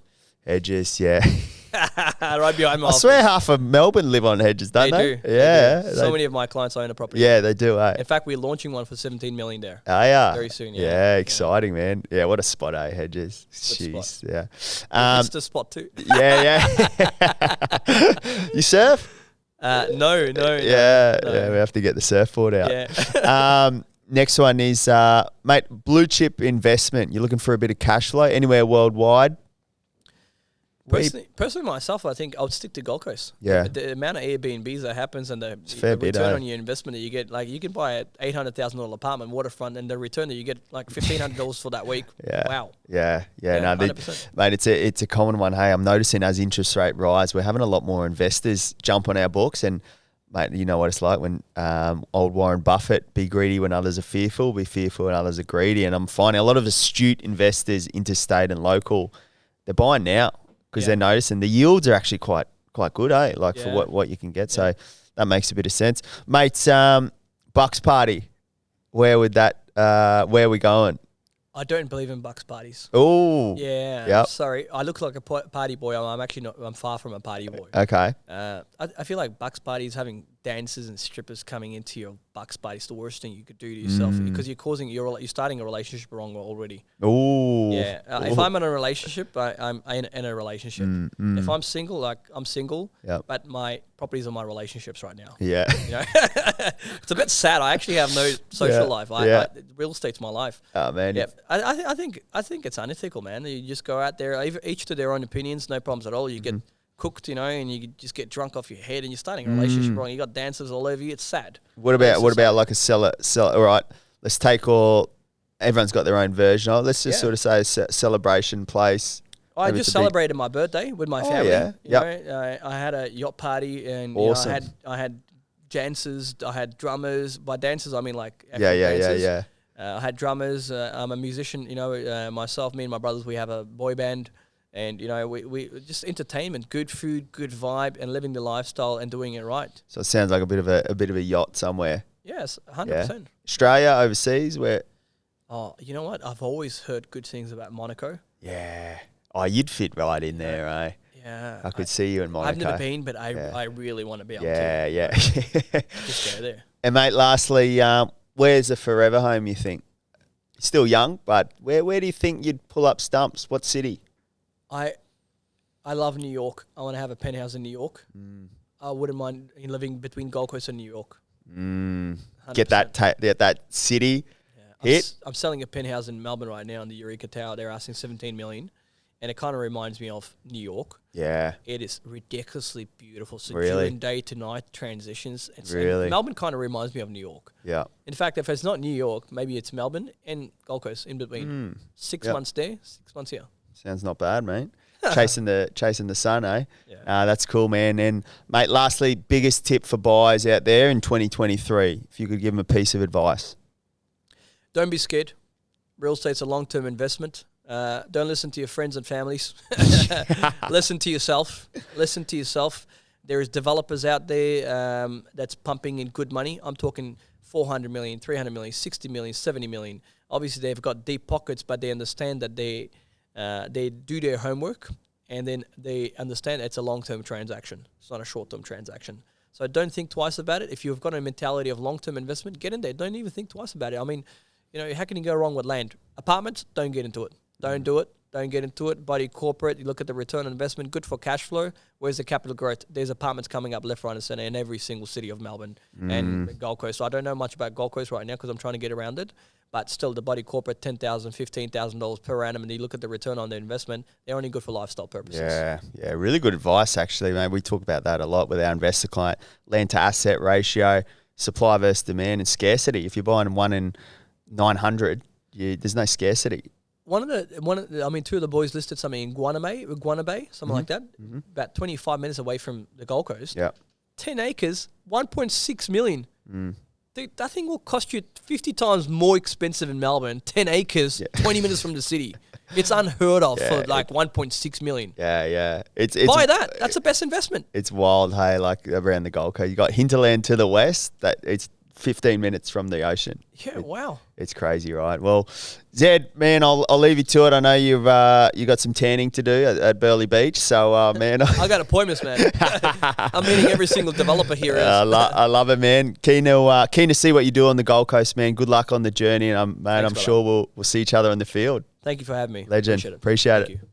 to? Hedges, yeah. Right behind my I swear half of Melbourne live on Hedges, don't they? Do. Yeah. They do. So many of my clients own a property. Yeah, they do, eh? In fact, we're launching one for 17 million there. Oh, yeah. Very soon, yeah. Yeah, exciting, man. Yeah, what a spot, eh, Hedges? Jeez, spot. yeah. It's the spot too. Yeah. You surf? No. Yeah, we have to get the surfboard out. Yeah. Next one is, mate, blue chip investment. You're looking for a bit of cash flow anywhere worldwide? Personally, myself, I think I would stick to Gold Coast. Yeah. The amount of Airbnbs that happens and the bit, return on your investment that you get, like you can buy an $800,000 apartment waterfront and the return that you get like $1,500 for that week. Yeah. Wow. Yeah. No, 100%. Mate, it's a common one. Hey, I'm noticing as interest rate rise, we're having a lot more investors jump on our books and, mate, you know what it's like when old Warren Buffett, be greedy when others are fearful, be fearful when others are greedy. And I'm finding a lot of astute investors, interstate and local, they're buying now because they're noticing the yields are actually quite good, eh? Like for what you can get. So that makes a bit of sense. Mate, Bucks party, where are we going? I don't believe in Bucks parties. Oh. Yeah. Yep. Sorry. I look like a party boy. I'm actually not. I'm far from a party boy. Okay. I feel like Bucks parties, having dancers and strippers coming into your Bucks party is the worst thing you could do to yourself because you're starting a relationship wrong already. Oh. Yeah. If I'm in a relationship, I'm in a relationship. If I'm single, I'm single. Yep. But my properties are my relationships right now. Yeah. You know? It's a bit sad. I actually have no social life. Real estate's my life. Oh man. Yeah. I think it's unethical, man. You just go out there, each to their own opinions, no problems at all. You get cooked, and you just get drunk off your head, and you're starting a relationship wrong. You got dancers all over you. It's sad. What about like a seller? All right, let's take everyone's got their own version of it. Let's just sort of say a celebration place. I just celebrated my birthday with my family. I had a yacht party, and awesome. I had dancers, I had drummers. By dancers, I mean like dancers. Yeah. I had drummers. I'm a musician. Myself, me and my brothers, we have a boy band, and we just entertainment, good food, good vibe, and living the lifestyle and doing it right. So it sounds like a bit of a yacht somewhere. Yes, 100%. Australia, overseas, where? Oh, you know what? I've always heard good things about Monaco. Yeah. Oh, you'd fit right in there, eh? Yeah. I could see you in Monaco. I've never been, but I really want to be able to. Yeah. Just go there. And mate, lastly, where's the forever home, you think? Still young, but where do you think you'd pull up stumps? What city? I love New York. I want to have a penthouse in New York. I wouldn't mind living between Gold Coast and New York. Get that city hit. I'm selling a penthouse in Melbourne right now in the Eureka Tower. They're asking 17 million. And it kind of reminds me of New York. Yeah. It is ridiculously beautiful. So really? during day to night transitions. Really? Melbourne kind of reminds me of New York. Yeah. In fact, if it's not New York, maybe it's Melbourne and Gold Coast in between. 6 months there, 6 months here. Sounds not bad, mate. chasing the sun, eh? Yeah. That's cool, man. And mate, lastly, biggest tip for buyers out there in 2023, if you could give them a piece of advice. Don't be scared. Real estate's a long-term investment. Don't listen to your friends and families. Listen to yourself. There is developers out there that's pumping in good money. I'm talking 400 million, 300 million, 60 million, 70 million. Obviously, they've got deep pockets, but they understand that they do their homework, and then they understand it's a long-term transaction. It's not a short-term transaction. So don't think twice about it. If you've got a mentality of long-term investment, get in there. Don't even think twice about it. I mean, how can you go wrong with land? Apartments, don't get into it. Don't do it. Don't get into it. Buddy corporate, you look at the return on investment, good for cash flow. Where's the capital growth? There's apartments coming up left, right, and centre in every single city of Melbourne and Gold Coast. So I don't know much about Gold Coast right now because I'm trying to get around it. But still, the buddy corporate, $10,000, $15,000 per annum, and you look at the return on the investment, they're only good for lifestyle purposes. Yeah, really good advice, actually, mate. We talk about that a lot with our investor client. Land to asset ratio, supply versus demand, and scarcity. If you're buying 1 in 900, there's no scarcity. Two of the boys listed something in Guanabay, something like that, about 25 minutes away from the Gold Coast. Yeah. 10 acres, 1.6 million. Dude, that thing will cost you 50 times more expensive in Melbourne. 10 acres, 20 minutes from the city. It's unheard of for 1.6 million. Yeah. Buy that. That's the best investment. It's wild, hey, like around the Gold Coast. You got hinterland to the west, that it's 15 minutes from the ocean. Yeah, wow. It's crazy, right? Well, Zed, man, I'll leave you to it. I know you got some tanning to do at Burleigh Beach, so man, I got appointments, man. I'm meeting every single developer here. I love it, man. Keen to see what you do on the Gold Coast, man. Good luck on the journey, and I'm sure we'll see each other in the field. Thank you for having me. Legend. Appreciate it. Thank you.